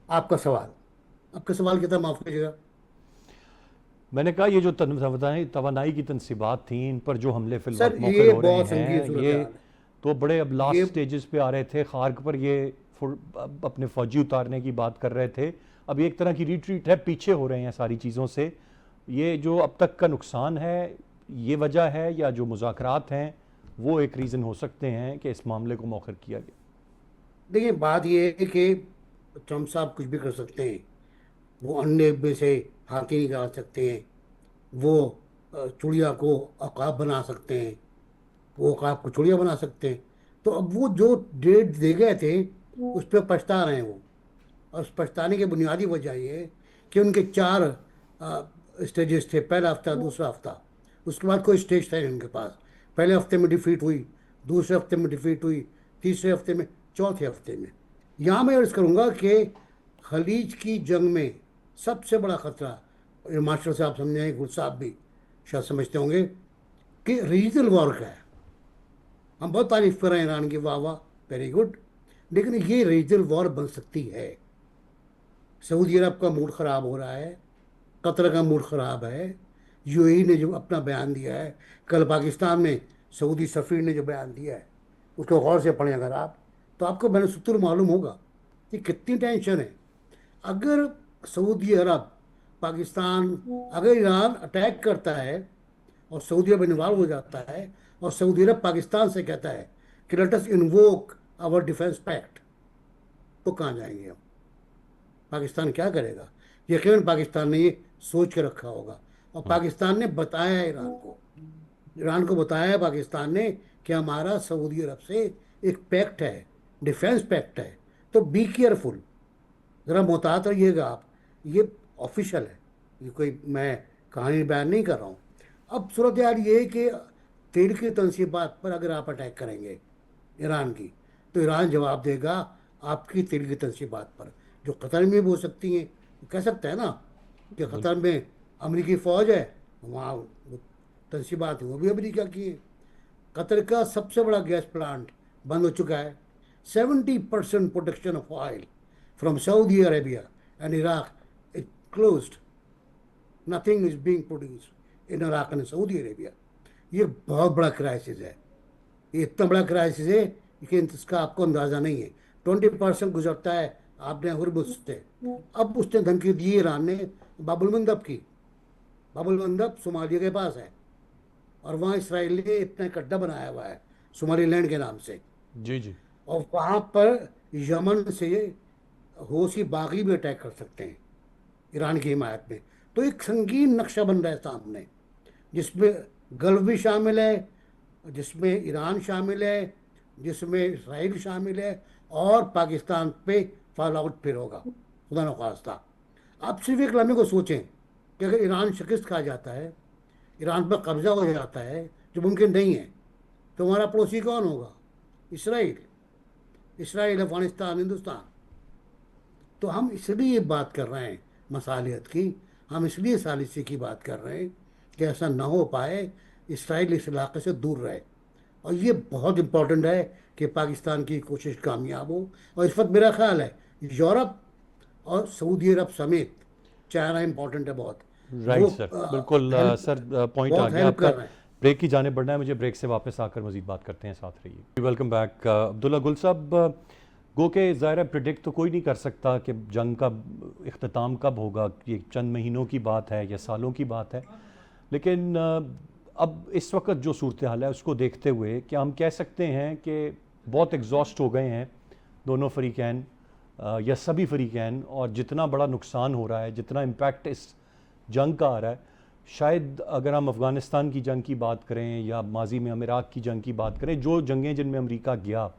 आपका सवाल क्या था, माफ़ कीजिएगा? मैंने कहा ये जो तवानाई की तनसीबात थी, इन पर जो हमले फिल सर, वक्त ये मौखर हो रहे बहुत संगीन हैं, सूरत ये हाल है। तो बड़े अब लास्ट ये स्टेजेस पे आ रहे थे। खार्क पर ये अपने फौजी उतारने की बात कर रहे थे, अब एक तरह की रिट्रीट है, पीछे हो रहे हैं सारी चीज़ों से। ये जो अब तक का नुकसान है, ये वजह है, या जो मुज़ाकरात हैं वो एक रीज़न हो सकते हैं कि इस मामले को मौखर किया गया? देखिए, बात ये है कि ट्रम्प साहब कुछ भी कर सकते हैं। वो अंडे में से हाथी निकाल सकते हैं, वो चुड़िया को अकाब बना सकते हैं, वो अकाब को चुड़िया बना सकते हैं। तो अब वो जो डेट दे गए थे उस पर पछता रहे हैं वो, और उस पछताने की बुनियादी वजह ये है कि उनके 4 स्टेजेस थे, पहला हफ्ता, दूसरा हफ्ता, उसके बाद कोई स्टेज था नहीं उनके पास। पहले हफ्ते में डिफीट हुई, दूसरे हफ्ते में डिफीट हुई, तीसरे हफ्ते में, चौथे हफ्ते में। यहाँ मैं अर्ज करूँगा कि खलीज की जंग में सबसे बड़ा खतरा, ये मास्टर साहब समझेंगे, गुल साहब भी शायद समझते होंगे, कि रीजनल वॉर का है। हम बहुत तारीफ कर रहे हैं ईरान की, वाह वाह, वेरी गुड, लेकिन ये रीजनल वॉर बन सकती है। सऊदी अरब का मूड ख़राब हो रहा है, कतर का मूड ख़राब है, यूएई ने जो अपना बयान दिया है, कल पाकिस्तान में सऊदी सफ़ीर ने जो बयान दिया है उसको गौर से पढ़ें अगर आप, तो आपको मैंने सूत्र मालूम होगा कि कितनी टेंशन है। अगर सऊदी अरब पाकिस्तान, अगर ईरान अटैक करता है और सऊदी अरब इन्वॉल्व हो जाता है और सऊदी अरब पाकिस्तान से कहता है कि let us invoke our defence pact, तो कहाँ जाएंगे हम? पाकिस्तान क्या करेगा? यकीनन पाकिस्तान ने ये सोच के रखा होगा, और पाकिस्तान ने बताया है ईरान को बताया है पाकिस्तान ने कि हमारा सऊदी अरब से एक पैक्ट है, डिफेंस पैक्ट है, तो बी केयरफुल, ज़रा मोहतात रहिएगा आप। ये ऑफिशियल है, ये कोई मैं कहानी बयान नहीं कर रहा हूँ। अब सूरत हाल ये है कि तेल की तनसीबात पर अगर आप अटैक करेंगे ईरान की, तो ईरान जवाब देगा आपकी तेल की तनसीबात पर, जो कतर में भी हो सकती हैं। कह सकता है ना कि कतर में अमेरिकी फ़ौज है, वहाँ तनसीबात है वो भी अमेरिका की है। कतर का सबसे बड़ा गैस प्लांट बंद हो चुका है। 70% production of oil from Saudi Arabia and Iraq is closed, nothing is being produced in Iraq and Saudi Arabia. ये बहुत बड़ा क्राइसिस है, ये इतना बड़ा क्राइसिस है कि इसका आपको अंदाज़ा नहीं है। 20% गुजरता है आपने हुर्मुज़ से। अब उसने धमकी दी ईरान ने बाबुल मंदब की। बाबुल मंदब सोमालिया के पास है और वहाँ इसराइल ने इतना गड्ढा बनाया हुआ है सोमालीलैंड के नाम से, जी जी। और वहाँ पर यमन से हौसी बागी भी अटैक कर सकते हैं ईरान की हिमायत में। तो एक संगीन नक्शा बन रहा है सामने, जिसमें गल्फ भी शामिल है, जिसमें ईरान शामिल है, जिसमें इसराइल शामिल है, और पाकिस्तान पे फॉल आउट फिर होगा खुदा न खास्ता। आप सिर्फ एक लम्हे को सोचें कि अगर ईरान शिकस्त खा जाता है, ईरान पर कब्जा हो जाता है, जो मुमकिन नहीं है, तो हमारा पड़ोसी कौन होगा? इसराइल। इसराइल, अफगानिस्तान, हिंदुस्तान। तो हम इसलिए ये बात कर रहे हैं मसालियत की, हम इसलिए सालिसी की बात कर रहे हैं कि ऐसा ना हो पाए, इसराइल इस इलाके से दूर रहे। और ये बहुत इम्पोर्टेंट है कि पाकिस्तान की कोशिश कामयाब हो। और इस वक्त मेरा ख्याल है यूरोप और सऊदी अरब समेत चाइना इम्पोर्टेंट है बहुत। राइट वो सर, बिल्कुल सर, पॉइंट आ बहुत गया हेल्प आपका। कर रहे हैं। ब्रेक की जाने बढ़ना है मुझे, ब्रेक से वापस आकर मजीद बात करते हैं, साथ रहिए। Welcome back. अब्दुल्ला गुल साहब, गो के ज़ाहिर प्रिडिक्ट तो कोई नहीं कर सकता कि जंग का इख्तिताम कब होगा, ये चंद महीनों की बात है या सालों की बात है, लेकिन अब इस वक्त जो सूरत हाल है उसको देखते हुए क्या हम कह सकते हैं कि बहुत एग्जॉस्ट हो गए हैं दोनों फरीकैन या सभी फरीकैन, और जितना बड़ा नुकसान हो रहा है, जितना इम्पैक्ट इस जंग का आ रहा है, शायद अगर हम अफ़गानिस्तान की जंग की बात करें या माजी में हम इराक़ की जंग की बात करें, जो जंगें जिनमें अमेरिका गया,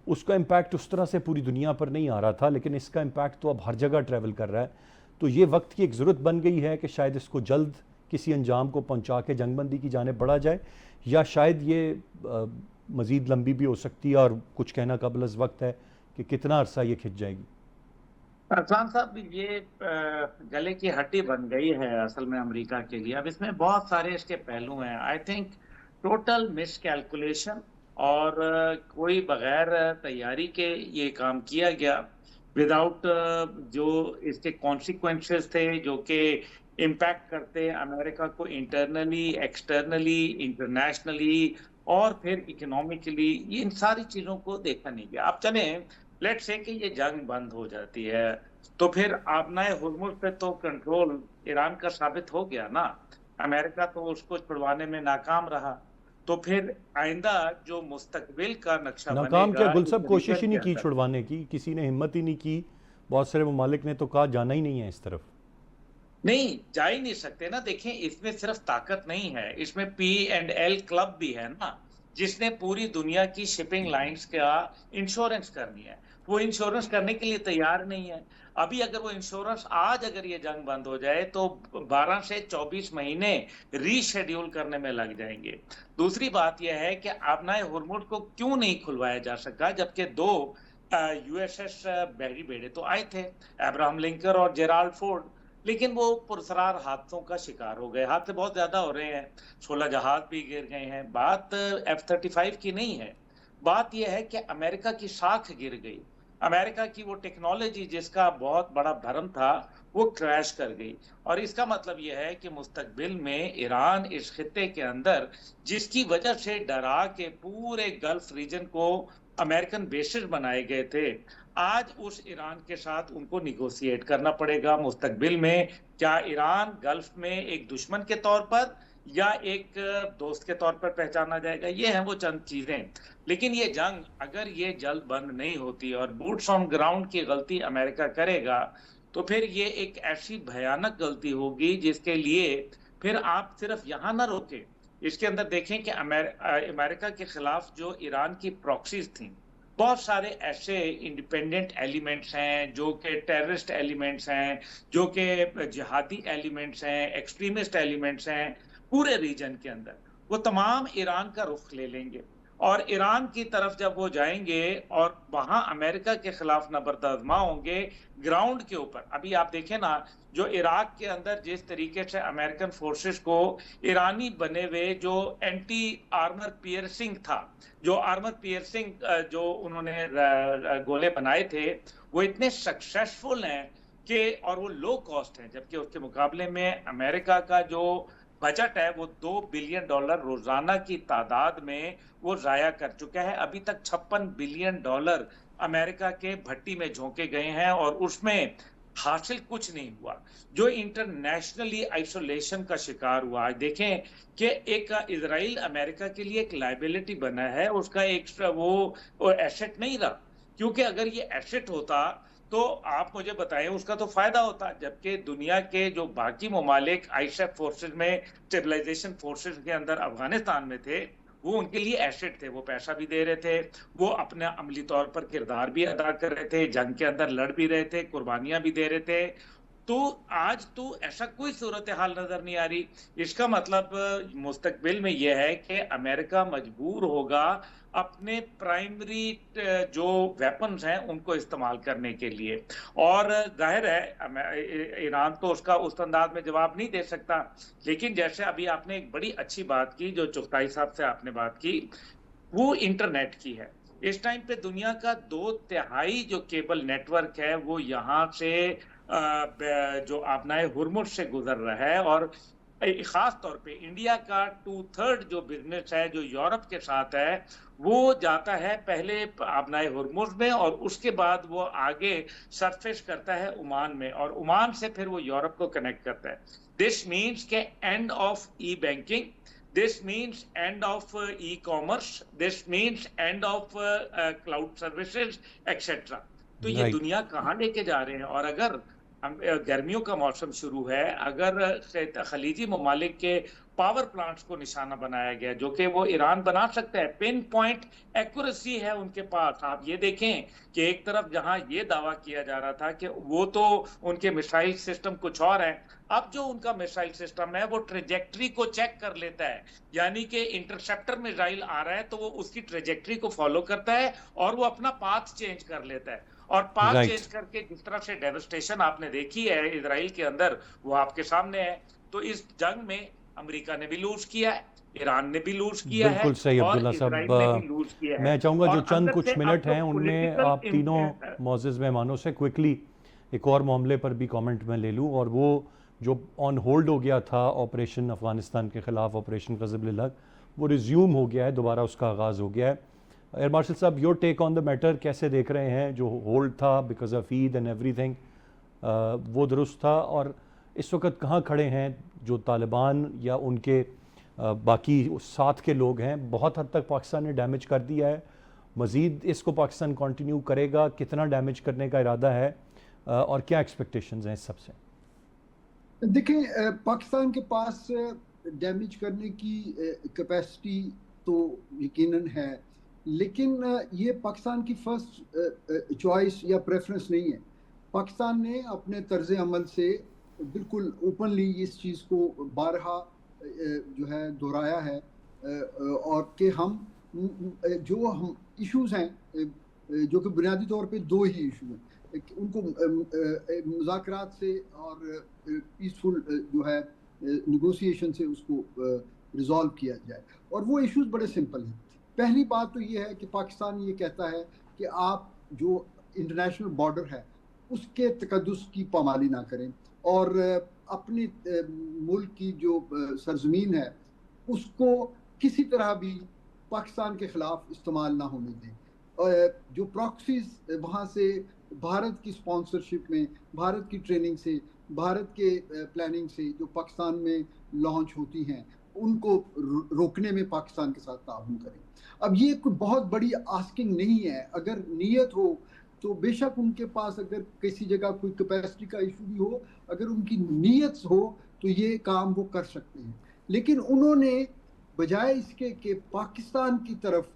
उसका इम्पैक्ट उस तरह से पूरी दुनिया पर नहीं आ रहा था, लेकिन इसका इम्पैक्ट तो अब हर जगह ट्रैवल कर रहा है। तो ये वक्त की एक ज़रूरत बन गई है कि शायद इसको जल्द किसी अंजाम को पहुंचा के जंगबंदी की जाने बढ़ा जाए, या शायद ये मज़ीद लंबी भी हो सकती है, और कुछ कहना कबल अज़ वक्त है कि कितना अरसा ये खिंच जाएगी। अरसान साहब, ये गले की हड्डी बन गई है असल में अमेरिका के लिए। अब इसमें बहुत सारे इसके पहलू हैं। I think total miss calculation, और कोई बगैर तैयारी के ये काम किया गया, विदाउट जो इसके कॉन्सिक्वेंसेस थे जो कि इम्पैक्ट करते अमेरिका को इंटरनली, एक्सटर्नली, इंटरनेशनली और फिर इकोनॉमिकली। ये इन सारी चीज़ों को देखा नहीं गया। आप चलें, लेट्स से कि ये जंग बंद हो जाती है, तो फिर आबनाए हुर्मुज़ पे तो कंट्रोल ईरान का साबित हो गया ना। अमेरिका तो उसको छुड़वाने में नाकाम रहा, तो फिर आइंदा जो मुस्तकबिल का नक्शा नाकाम बनेगा, क्या गुल साहब, इस कोशिश ही रीजन नहीं के की अंदर। छुड़वाने की, किसी ने हिम्मत ही नहीं की। बहुत सारे ममालिक ने तो कहा जाना ही नहीं है इस तरफ। नहीं, जा ही नहीं सकते ना। देखें, इसमें सिर्फ ताकत नहीं है, इसमें P&L क्लब भी है ना, जिसने पूरी दुनिया की शिपिंग लाइंस का इंश्योरेंस करनी है। वो इंश्योरेंस करने के लिए तैयार नहीं है। अभी अगर वो इंश्योरेंस आज अगर ये जंग बंद हो जाए तो 12 से 24 महीने रीशेड्यूल करने में लग जाएंगे। दूसरी बात यह है कि आबनाए हुर्मुज़ को क्यों नहीं खुलवाया जा सका, जबकि 2 USS बहरी बेड़े तो आए थे, अब्राहम लिंकन और जेराल्ड फोर्ड, लेकिन वो पुरस्कार हादसों का शिकार हो गए। हादसे बहुत ज्यादा हो रहे हैं, 16 जहाज भी गिर गए हैं। बात F-35 की नहीं है, बात यह है कि अमेरिका की साख गिर गई। अमेरिका की वो टेक्नोलॉजी जिसका बहुत बड़ा भरम था, वो क्रैश कर गई। और इसका मतलब यह है कि मुस्तकबिल में ईरान इस खित्ते के अंदर, जिसकी वजह से डरा के पूरे गल्फ रीजन को अमेरिकन बेसिस बनाए गए थे, आज उस ईरान के साथ उनको निगोशिएट करना पड़ेगा मुस्तकबिल में। क्या ईरान गल्फ में एक दुश्मन के तौर पर या एक दोस्त के तौर पर पहचाना जाएगा? ये हैं वो चंद चीजें। लेकिन ये जंग अगर ये जल्द बंद नहीं होती और बूट्स ऑन ग्राउंड की गलती अमेरिका करेगा, तो फिर ये एक ऐसी भयानक गलती होगी जिसके लिए फिर आप सिर्फ यहाँ ना रोके, इसके अंदर देखें कि अमेरिका के खिलाफ जो ईरान की प्रॉक्सीज थी, बहुत सारे ऐसे इंडिपेंडेंट एलिमेंट्स हैं जो कि टेररिस्ट एलिमेंट्स हैं, जो कि जिहादी एलिमेंट्स हैं, एक्सट्रीमिस्ट एलिमेंट्स हैं पूरे रीजन के अंदर, वो तमाम ईरान का रुख ले लेंगे और ईरान की तरफ जब वो जाएंगे और वहां अमेरिका के खिलाफ नबरदाजमा होंगे ग्राउंड के ऊपर। अभी आप देखें ना, जो इराक के अंदर जिस तरीके से अमेरिकन फोर्सेस को ईरानी बने हुए जो एंटी आर्मर पियर्सिंग था, जो आर्मर पियर्सिंग जो उन्होंने गोले बनाए थे, वो इतने सक्सेसफुल हैं कि, और वो लो कॉस्ट है, जबकि उसके मुकाबले में अमेरिका का जो बजट है वो $2 बिलियन रोजाना की तादाद में वो जाया कर चुका है। अभी तक $56 बिलियन अमेरिका के भट्टी में झोंके गए हैं और उसमें हासिल कुछ नहीं हुआ, जो इंटरनेशनली आइसोलेशन का शिकार हुआ। देखें कि एक इजराइल अमेरिका के लिए एक लायबिलिटी बना है, उसका एक वो एसेट नहीं रहा, क्योंकि अगर ये एसेट होता तो आप मुझे बताएं उसका तो फायदा होता, जबकि दुनिया के जो बाकी ममालिक आईएसएफ फोर्सेस में, स्टेबलाइजेशन फोर्सेस के अंदर अफगानिस्तान में थे, वो उनके लिए एसेट थे, वो पैसा भी दे रहे थे, वो अपने अमली तौर पर किरदार भी अदा कर रहे थे, जंग के अंदर लड़ भी रहे थे, कुर्बानियां भी दे रहे थे। तो आज तो ऐसा कोई सूरत हाल नजर नहीं आ रही। इसका मतलब मुस्तकबिल में यह है कि अमेरिका मजबूर होगा अपने प्राइमरी जो वेपन्स हैं उनको इस्तेमाल करने के लिए, और जाहिर है ईरान तो उसका उस अंदाज में जवाब नहीं दे सकता। लेकिन जैसे अभी आपने एक बड़ी अच्छी बात की, जो चुगताई साहब से आपने बात की, वो इंटरनेट की है। इस टाइम पे दुनिया का 2/3 जो केबल नेटवर्क है वो यहाँ से जो आपनाए हुरमुज से गुजर रहा है, और खास तौर पे इंडिया का 2/3 जो बिजनेस है जो यूरोप के साथ है वो जाता है पहले आपनाए हुरमुज में, और उसके बाद वो आगे सरफेस करता है ओमान में, और ओमान से फिर वो यूरोप को कनेक्ट करता है। दिस मीन्स के end of E banking, this means end of e-commerce, this means end of cloud services, etc. तो ये दुनिया कहाँ लेके जा रहे हैं। और अगर गर्मियों का मौसम शुरू है, अगर खलीजी ममालिक के पावर प्लांट्स को निशाना बनाया गया, जो कि वो ईरान बना सकता है, पिन पॉइंट एक्यूरेसी है उनके पास। आप ये देखें कि एक तरफ जहां ये दावा किया जा रहा था कि वो तो उनके मिसाइल सिस्टम कुछ और है, अब जो उनका मिसाइल सिस्टम है वो ट्रेजेक्ट्री को चेक कर लेता है, यानी कि इंटरसेप्टर मिसाइल आ रहा है तो वो उसकी ट्रेजेक्ट्री को फॉलो करता है और वो अपना पाथ चेंज कर लेता है, और पाथ चेंज करके जिस तरह से डेवस्टेशन आपने देखी है इजराइल के अंदर वो आपके सामने है। तो इस जंग में अमेरिका ने भी लूज किया है, ईरान ने भी लूज किया है, बिल्कुल सही अब्दुल्ला साहब। मैं चाहूंगा जो चंद कुछ मिनट हैं उनमें आप तीनों मौजूद मेहमानों से क्विकली एक और मामले पर भी कमेंट में ले लूं, और वो जो ऑन होल्ड हो गया था ऑपरेशन अफगानिस्तान के खिलाफ, ऑपरेशन ग़ज़ब-ए हक़, वो रिज्यूम हो गया है, दोबारा उसका आगाज़ हो गया है। एयर मार्शल साहब, your take on the matter, कैसे देख रहे हैं जो होल्ड था because of Eid and everything, वो दुरुस्त था, और इस वक्त कहाँ खड़े हैं जो तालिबान या उनके बाकी साथ के लोग हैं? बहुत हद तक पाकिस्तान ने डैमेज कर दिया है, मज़ीद इसको पाकिस्तान कंटिन्यू करेगा, कितना डैमेज करने का इरादा है, और क्या एक्सपेक्टेशंस हैं इस सब से? देखें, पाकिस्तान के पास डैमेज करने की कैपेसिटी तो यकीनन है, लेकिन ये पाकिस्तान की फर्स्ट चॉइस या प्रेफरेंस नहीं है। पाकिस्तान ने अपने तर्ज अमल से बिल्कुल ओपनली इस चीज़ को बारहा जो है दोहराया है, और कि हम इश्यूज़ हैं जो कि बुनियादी तौर पे दो ही इशू हैं, उनको मुज़ाकरात से और पीसफुल जो है नेगोशिएशन से उसको रिजॉल्व किया जाए, और वो इश्यूज बड़े सिंपल हैं। पहली बात तो ये है कि पाकिस्तान ये कहता है कि आप जो इंटरनेशनल बॉर्डर है उसके तकद्दुस की पामाली ना करें, और अपनी मुल्क की जो सरजमीन है उसको किसी तरह भी पाकिस्तान के खिलाफ इस्तेमाल ना होने दें। जो प्रॉक्सीज वहाँ से भारत की स्पॉन्सरशिप में, भारत की ट्रेनिंग से, भारत के प्लानिंग से जो पाकिस्तान में लॉन्च होती हैं उनको रोकने में पाकिस्तान के साथ ताउन करें। अब ये कोई बहुत बड़ी आस्किंग नहीं है, अगर नीयत हो तो बेशक उनके पास अगर किसी जगह कोई कैपेसिटी का इशू भी हो, अगर उनकी नीयत हो तो ये काम वो कर सकते हैं। लेकिन उन्होंने बजाय इसके कि पाकिस्तान की तरफ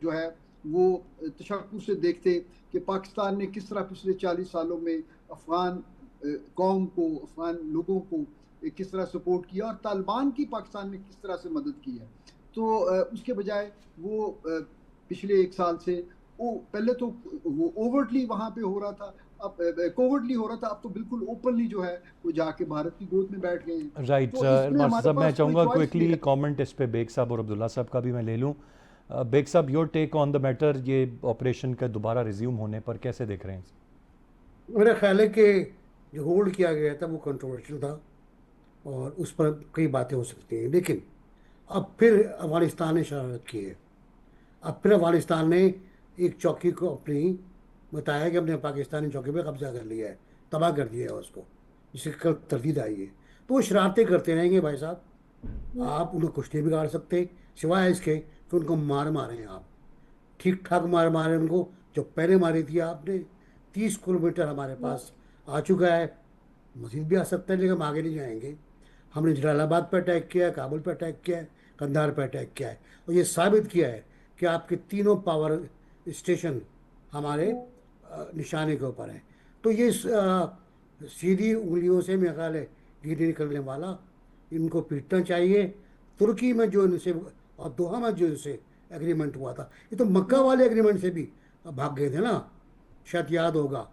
जो है वो तशक्कुर से देखते कि पाकिस्तान ने किस तरह पिछले 40 सालों में अफ़गान कौम को, अफ़गान लोगों को किस तरह सपोर्ट किया और तालिबान की पाकिस्तान ने किस तरह से मदद की है। तो उसके बजाय वो पिछले 1 साल से वो पहले तो वो ओवर्टली वहाँ पे हो रहा था, अब कोवर्टली हो रहा था, अब तो बिल्कुल ओपनली जो है वो जाके भारत की गोद में बैठ गए हैं। राइट तो इसमें मास्टर हमारे साहब, मैं पास कोई चाहूँगा चॉइस नहीं क्विकली है। कमेंट इस पे बेग साहब और अब्दुल्ला साहब का भी मैं ले लूँ। बेग साहब, your take on the matter, ये ऑपरेशन का दोबारा रिज्यूम होने पर कैसे देख रहे हैं? मेरा ख्याल है कि जो होल्ड किया गया था वो कंट्रोवर्शियल था और उस पर कई बातें हो सकती हैं, लेकिन अब फिर अफगानिस्तान ने शरारत की है। अब फिर अफगानिस्तान ने एक चौकी को अपनी बताया कि हमने पाकिस्तानी चौकी पे कब्जा कर लिया है, तबाह कर दिया है उसको, जिससे कल तरदीद आई है। तो वो शरारतें करते रहेंगे भाई साहब, आप उन्हें कुछ नहीं बिगाड़ सकते सिवाय इसके कि उनको मार मारें आप। ठीक ठाक मार मारे उनको, जो पहले मारी थी आपने। 30 किलोमीटर हमारे पास आ चुका है, मजीद भी आ सकता है, लेकिन हम आगे नहीं जाएंगे। हमने जलालाबाद पर अटैक किया है, काबुल पर अटैक किया है, कंधार पर अटैक किया है, और ये साबित किया है कि आपके तीनों पावर स्टेशन हमारे निशाने के ऊपर हैं। तो ये सीधी उंगलियों से मेरा ख्याल है गिर निकलने वाला, इनको पीटना चाहिए। तुर्की में जो इनसे और दोहा में जो इनसे एग्रीमेंट हुआ था, ये तो मक्का वाले एग्रीमेंट से भी भाग गए थे ना, शायद याद होगा।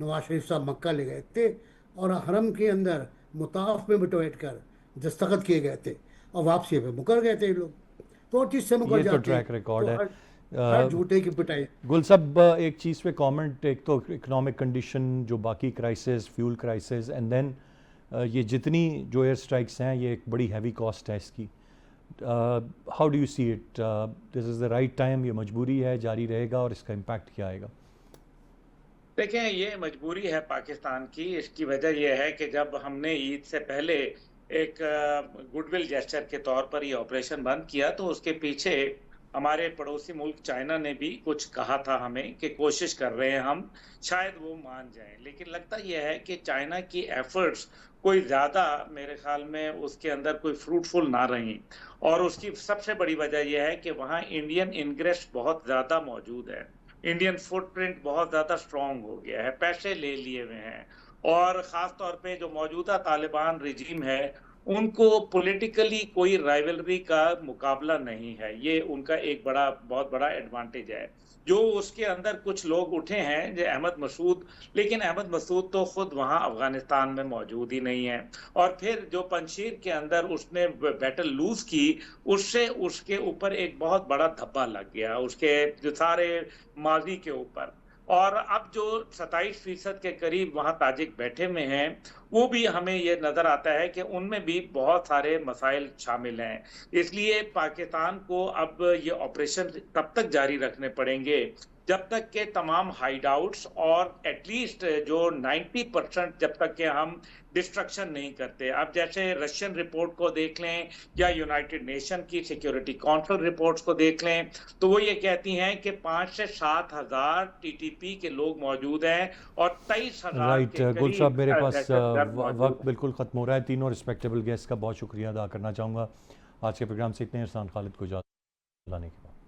नवाज शरीफ साहब मक्का ले गए थे और हरम के अंदर मुताफ में बैठ कर दस्तखत किए गए थे और वापसी पे मुकर गए थे ये लोग। तो और चीज़ से मुकर ये तो जाते ट्रैक रिकॉर्ड तो है। हर झूठे की पिटाई। गुल साहब, एक चीज़ पे कमेंट, एक तो इकोनॉमिक कंडीशन, जो बाकी crisis, fuel crisis, and then ये जितनी जो एयर स्ट्राइक्स हैं, ये एक बड़ी हैवी कॉस्ट है इसकी। How do you see it? This is the right time, ये मजबूरी है, जारी रहेगा, और इसका इम्पैक्ट क्या आएगा? देखें, ये मजबूरी है पाकिस्तान की। इसकी वजह यह है कि जब हमने ईद से पहले एक गुडविल जेस्चर के तौर पर ये ऑपरेशन बंद किया, तो उसके पीछे हमारे पड़ोसी मुल्क चाइना ने भी कुछ कहा था हमें कि कोशिश कर रहे हैं हम, शायद वो मान जाएं। लेकिन लगता यह है कि चाइना की एफर्ट्स कोई ज़्यादा, मेरे ख्याल में उसके अंदर कोई फ्रूटफुल ना रही, और उसकी सबसे बड़ी वजह यह है कि वहाँ इंडियन इंग्रेस बहुत ज़्यादा मौजूद है। इंडियन फुटप्रिंट बहुत ज़्यादा स्ट्रॉन्ग हो गया है, पैसे ले लिए हुए हैं, और ख़ास तौर पे जो मौजूदा तालिबान रिजीम है, उनको पॉलिटिकली कोई राइवलरी का मुकाबला नहीं है। ये उनका एक बहुत बड़ा एडवांटेज है। जो उसके अंदर कुछ लोग उठे हैं, जो अहमद मसूद, लेकिन अहमद मसूद तो खुद वहाँ अफगानिस्तान में मौजूद ही नहीं है। और फिर जो पंजशीर के अंदर उसने बैटल लूज की, उससे उसके ऊपर एक बहुत बड़ा धब्बा लग गया, उसके जो सारे माजी के ऊपर। और अब जो 27% के करीब वहां ताजिक बैठे में हैं, वो भी हमें ये नजर आता है कि उनमें भी बहुत सारे मसाइल शामिल हैं। इसलिए पाकिस्तान को अब ये ऑपरेशन तब तक जारी रखने पड़ेंगे जब तक के तमाम हाइडआउट्स और एटलीस्ट जो 90% जब तक के हम डिस्ट्रक्शन नहीं करते। अब जैसे रशियन रिपोर्ट को देख लें या यूनाइटेड नेशन की सिक्योरिटी काउंसिल रिपोर्ट्स को देख लें, तो वो ये कहती हैं कि 5 से 7 हजार टीटीपी के लोग मौजूद हैं और 23,000 राइट के गुल साहब, करीब मेरे पास दहशतगर्द मौजूद वक्त हैं। बिल्कुल ख़त्म हो रहा है। तीनों रिस्पेक्टेबल गेस्ट का बहुत शुक्रिया अदा करना चाहूँगा आज के प्रोग्राम से इतने अरसान खालिद को इजाज़त लाने के बाद।